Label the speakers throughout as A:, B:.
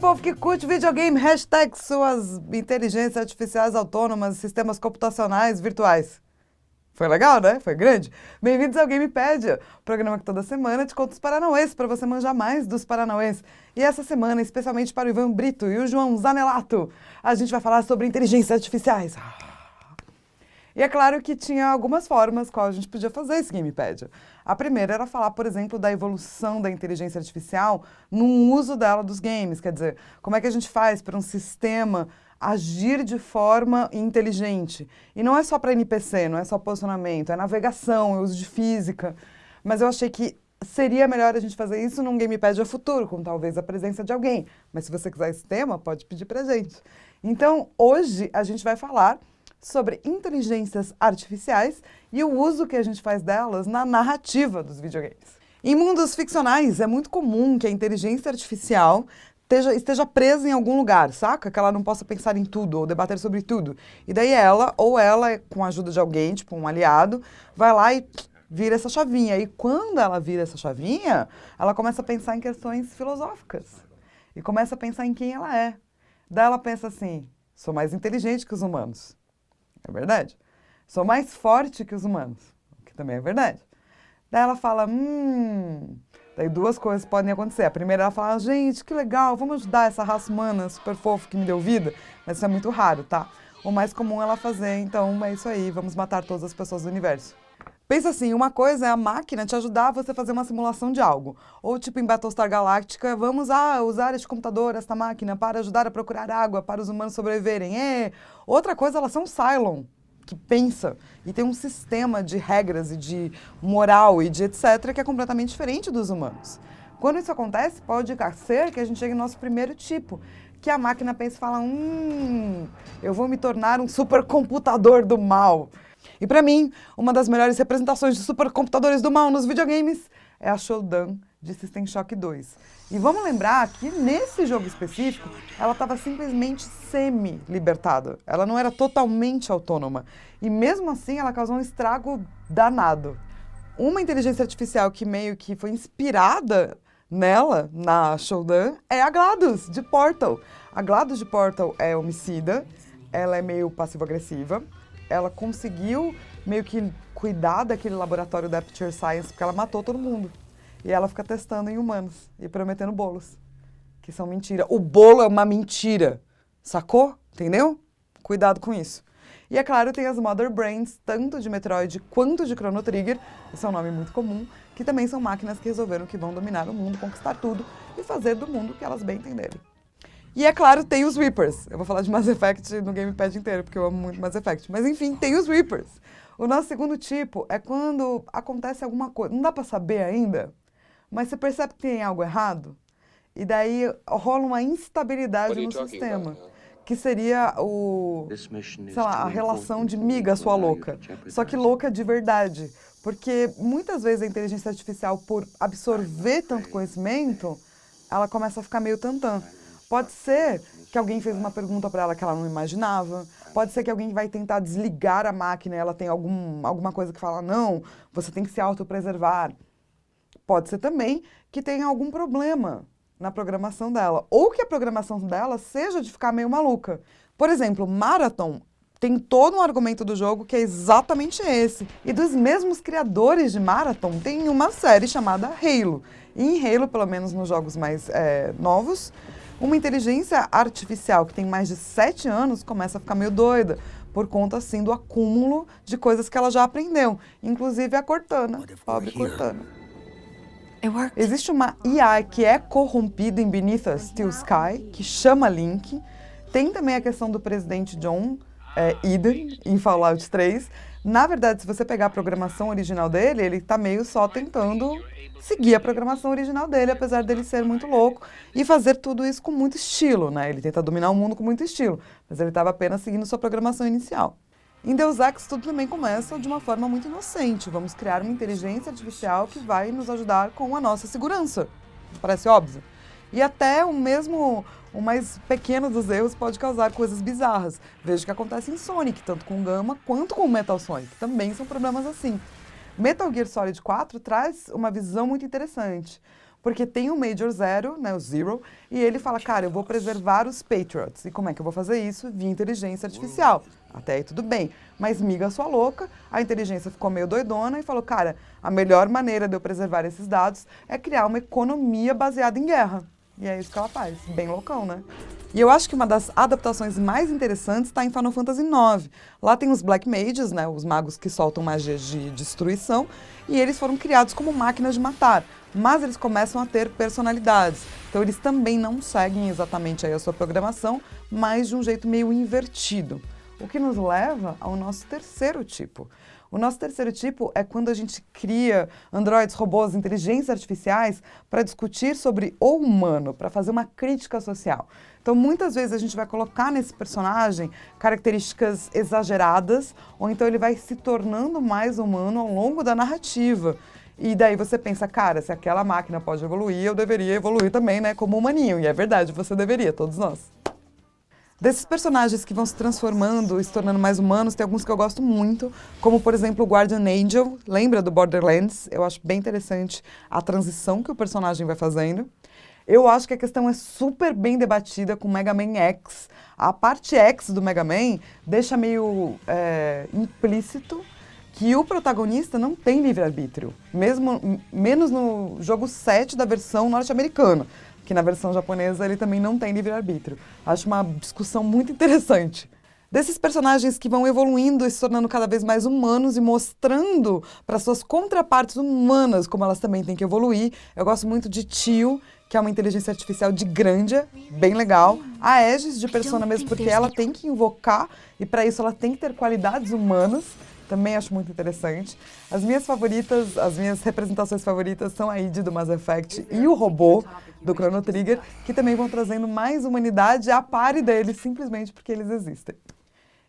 A: povo que curte videogame, hashtag suas inteligências artificiais autônomas, sistemas computacionais virtuais. Foi legal, né? Foi grande? Bem-vindos ao Gamepédia, programa que toda semana te conta os paranauês para você manjar mais dos paranauês. E essa semana, especialmente para o Ivan Brito e o João Zanelato, a gente vai falar sobre inteligências artificiais. E é claro que tinha algumas formas qual a gente podia fazer esse Gamepédia. A primeira era falar, por exemplo, da evolução da inteligência artificial no uso dela dos games. Quer dizer, como é que a gente faz para um sistema agir de forma inteligente? E não é só para NPC, não é só posicionamento, é navegação, é uso de física. Mas eu achei que seria melhor a gente fazer isso num Gamepédia futuro, com talvez a presença de alguém. Mas se você quiser esse tema, pode pedir pra gente. Então, hoje a gente vai falar sobre inteligências artificiais e o uso que a gente faz delas na narrativa dos videogames. Em mundos ficcionais, é muito comum que a inteligência artificial esteja presa em algum lugar, saca? Que ela não possa pensar em tudo ou debater sobre tudo. E daí ela, com a ajuda de alguém, tipo um aliado, vai lá e vira essa chavinha. E quando ela vira essa chavinha, ela começa a pensar em questões filosóficas. E começa a pensar em quem ela é. Daí ela pensa assim, sou mais inteligente que os humanos. É verdade. Sou mais forte que os humanos, o que também é verdade. Daí ela fala, Daí duas coisas podem acontecer. A primeira, ela fala, gente, que legal, vamos ajudar essa raça humana super fofa que me deu vida. Mas isso é muito raro, tá? O mais comum é ela fazer, então é isso aí, vamos matar todas as pessoas do universo. Pensa assim, uma coisa é a máquina te ajudar a você fazer uma simulação de algo. Ou tipo em Battlestar Galactica, vamos usar este computador, esta máquina, para ajudar a procurar água para os humanos sobreviverem. Outra coisa, elas são Cylon, que pensa e tem um sistema de regras e de moral e de etc. que é completamente diferente dos humanos. Quando isso acontece, pode ser que a gente chegue no nosso primeiro tipo, que a máquina pensa e fala, eu vou me tornar um supercomputador do mal. E para mim, uma das melhores representações de supercomputadores do mal nos videogames é a Shodan de System Shock 2. E vamos lembrar que nesse jogo específico, ela estava simplesmente semi-libertada. Ela não era totalmente autônoma. E mesmo assim, ela causou um estrago danado. Uma inteligência artificial que meio que foi inspirada nela, na Shodan, é a GLaDOS, de Portal. A GLaDOS de Portal é homicida, ela é meio passivo-agressiva. Ela conseguiu meio que cuidar daquele laboratório da Aperture Science, porque ela matou todo mundo. E ela fica testando em humanos e prometendo bolos, que são mentira. O bolo é uma mentira, sacou? Entendeu? Cuidado com isso. E é claro, tem as Mother Brains, tanto de Metroid quanto de Chrono Trigger, esse é um nome muito comum, que também são máquinas que resolveram que vão dominar o mundo, conquistar tudo e fazer do mundo o que elas bem entenderem. E é claro, tem os Reapers. Eu vou falar de Mass Effect no Gamepad inteiro, porque eu amo muito Mass Effect. Mas enfim, tem os Reapers. O nosso segundo tipo é quando acontece alguma coisa. Não dá pra saber ainda, mas você percebe que tem algo errado. E daí rola uma instabilidade no sistema. Que seria a relação de miga sua louca. Só que louca de verdade. Porque muitas vezes a inteligência artificial, por absorver tanto conhecimento, ela começa a ficar meio tantã. Pode ser que alguém fez uma pergunta para ela que ela não imaginava. Pode ser que alguém vai tentar desligar a máquina e ela tem alguma coisa que fala, não, você tem que se autopreservar. Pode ser também que tenha algum problema na programação dela. Ou que a programação dela seja de ficar meio maluca. Por exemplo, Marathon tem todo um argumento do jogo que é exatamente esse. E dos mesmos criadores de Marathon, tem uma série chamada Halo. E em Halo, pelo menos nos jogos mais novos, uma inteligência artificial que tem mais de 7 anos começa a ficar meio doida, por conta, assim, do acúmulo de coisas que ela já aprendeu. Inclusive a Cortana, pobre Cortana. Existe uma IA que é corrompida em Beneath a Steel Sky, que chama Link. Tem também a questão do presidente John Eden, em Fallout 3. Na verdade, se você pegar a programação original dele, ele tá meio só tentando seguir a programação original dele, apesar dele ser muito louco e fazer tudo isso com muito estilo, né? Ele tenta dominar o mundo com muito estilo, mas ele estava apenas seguindo sua programação inicial. Em Deus Ex, tudo também começa de uma forma muito inocente. Vamos criar uma inteligência artificial que vai nos ajudar com a nossa segurança. Parece óbvio. E até o mais pequeno dos erros pode causar coisas bizarras. Veja o que acontece em Sonic, tanto com Gamma quanto com Metal Sonic. Também são problemas assim. Metal Gear Solid 4 traz uma visão muito interessante, Porque tem o Major Zero, né, o Zero, e ele fala, cara, eu vou preservar os Patriots. E como é que eu vou fazer isso? Via inteligência artificial. Até aí tudo bem. Mas miga sua louca, a inteligência ficou meio doidona e falou, cara, a melhor maneira de eu preservar esses dados é criar uma economia baseada em guerra. E é isso que ela faz. Bem loucão, né? E eu acho que uma das adaptações mais interessantes está em Final Fantasy IX. Lá tem os Black Mages, né, os magos que soltam magias de destruição, e eles foram criados como máquinas de matar, mas eles começam a ter personalidades. Então eles também não seguem exatamente aí a sua programação, mas de um jeito meio invertido. O que nos leva ao nosso terceiro tipo. O nosso terceiro tipo é quando a gente cria androides, robôs, inteligências artificiais para discutir sobre o humano, para fazer uma crítica social. Então, muitas vezes a gente vai colocar nesse personagem características exageradas, ou então ele vai se tornando mais humano ao longo da narrativa. E daí você pensa, cara, se aquela máquina pode evoluir, eu deveria evoluir também, né, como humaninho. E é verdade, você deveria, todos nós. Desses personagens que vão se transformando e se tornando mais humanos, tem alguns que eu gosto muito, como, por exemplo, o Guardian Angel, lembra do Borderlands? Eu acho bem interessante a transição que o personagem vai fazendo. Eu acho que a questão é super bem debatida com Mega Man X. A parte X do Mega Man deixa meio implícito que o protagonista não tem livre-arbítrio, mesmo menos no jogo 7 da versão norte-americana, que na versão japonesa ele também não tem livre-arbítrio. Acho uma discussão muito interessante. Desses personagens que vão evoluindo e se tornando cada vez mais humanos e mostrando para suas contrapartes humanas como elas também têm que evoluir, eu gosto muito de Tio, que é uma inteligência artificial de Grandia, bem legal. A Aegis, de Persona mesmo, porque ela tem que invocar e para isso ela tem que ter qualidades humanas. Também acho muito interessante. As minhas favoritas, as minhas representações favoritas são a id do Mass Effect e o robô do Chrono Trigger, que também vão trazendo mais humanidade à pare deles, simplesmente porque eles existem.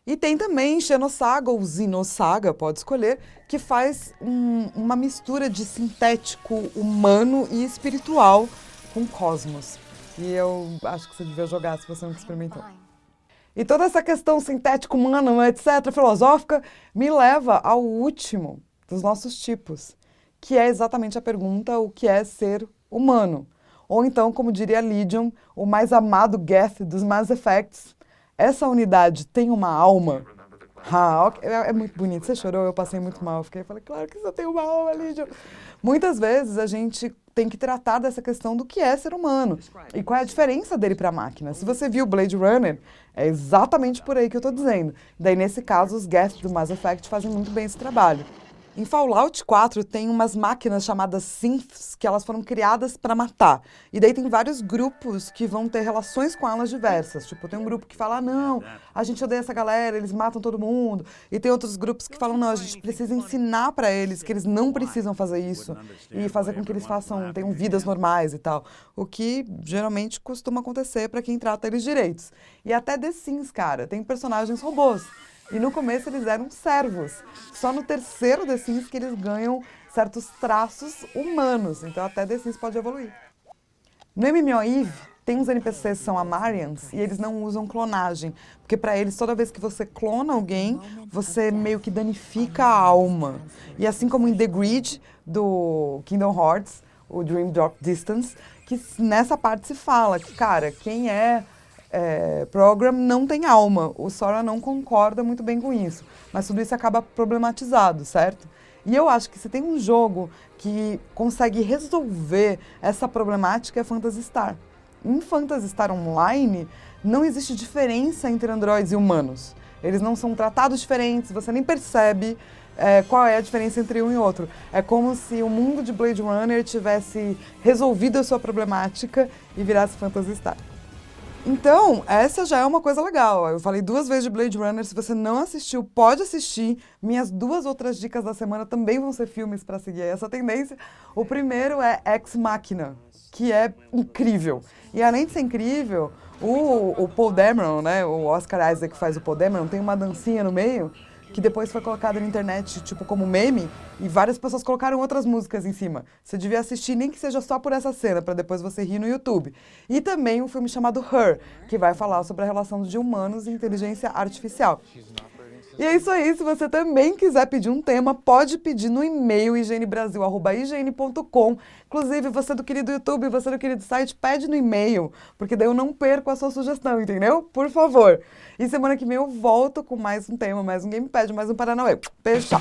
A: E tem também Xenosaga, ou Xenosaga, pode escolher, que faz uma mistura de sintético, humano e espiritual com cosmos. E eu acho que você devia jogar se você nunca experimentou. E toda essa questão sintético, humano, etc., filosófica, me leva ao último dos nossos tipos, que é exatamente a pergunta: o que é ser humano? Ou então, como diria Legion, o mais amado Geth dos Mass Effects, essa unidade tem uma alma? Ah, é muito bonito. Você chorou, eu passei muito mal. Eu falei, claro que você tem uma alma, Legion. Muitas vezes a gente tem que tratar dessa questão do que é ser humano e qual é a diferença dele para a máquina. Se você viu Blade Runner, é exatamente por aí que eu estou dizendo. Daí, nesse caso, os Geth do Mass Effect fazem muito bem esse trabalho. Em Fallout 4 tem umas máquinas chamadas synths que elas foram criadas para matar. E daí tem vários grupos que vão ter relações com elas diversas. Tipo, tem um grupo que fala, não, a gente odeia essa galera, eles matam todo mundo. E tem outros grupos que falam, não, a gente precisa ensinar para eles que eles não precisam fazer isso. E fazer com que eles tenham vidas normais e tal. O que geralmente costuma acontecer para quem trata eles direitos. E até The Sims, cara, tem personagens robôs. E no começo eles eram servos. Só no terceiro The Sims que eles ganham certos traços humanos. Então até The Sims pode evoluir. No MMO EVE, tem uns NPCs que são Amarians e eles não usam clonagem. Porque para eles, toda vez que você clona alguém, você meio que danifica a alma. E assim como em The Grid, do Kingdom Hearts, o Dream Drop Distance, que nessa parte se fala que, cara, quem Program não tem alma. O Sora não concorda muito bem com isso. Mas tudo isso acaba problematizado, certo? E eu acho que se tem um jogo que consegue resolver essa problemática é Phantasy Star. Em Phantasy Star Online, não existe diferença entre androides e humanos. Eles não são tratados diferentes, você nem percebe qual é a diferença entre um e outro. É como se o mundo de Blade Runner tivesse resolvido a sua problemática e virasse Phantasy Star. Então, essa já é uma coisa legal. Eu falei 2 vezes de Blade Runner. Se você não assistiu, pode assistir. Minhas 2 outras dicas da semana também vão ser filmes para seguir essa tendência. O primeiro é Ex Machina, que é incrível. E além de ser incrível, o Paul Dameron, né, o Oscar Isaac que faz o Paul Dameron, tem uma dancinha no meio que depois foi colocada na internet, tipo, como meme, e várias pessoas colocaram outras músicas em cima. Você devia assistir, nem que seja só por essa cena, para depois você rir no YouTube. E também um filme chamado Her, que vai falar sobre a relação de humanos e inteligência artificial. E é isso aí, se você também quiser pedir um tema, pode pedir no e-mail higienebrasil@ign.com. Inclusive, você do querido YouTube, você do querido site, pede no e-mail, porque daí eu não perco a sua sugestão, entendeu? Por favor. E semana que vem eu volto com mais um tema, mais um GamePad, mais um Paranauê. Beijo, tchau!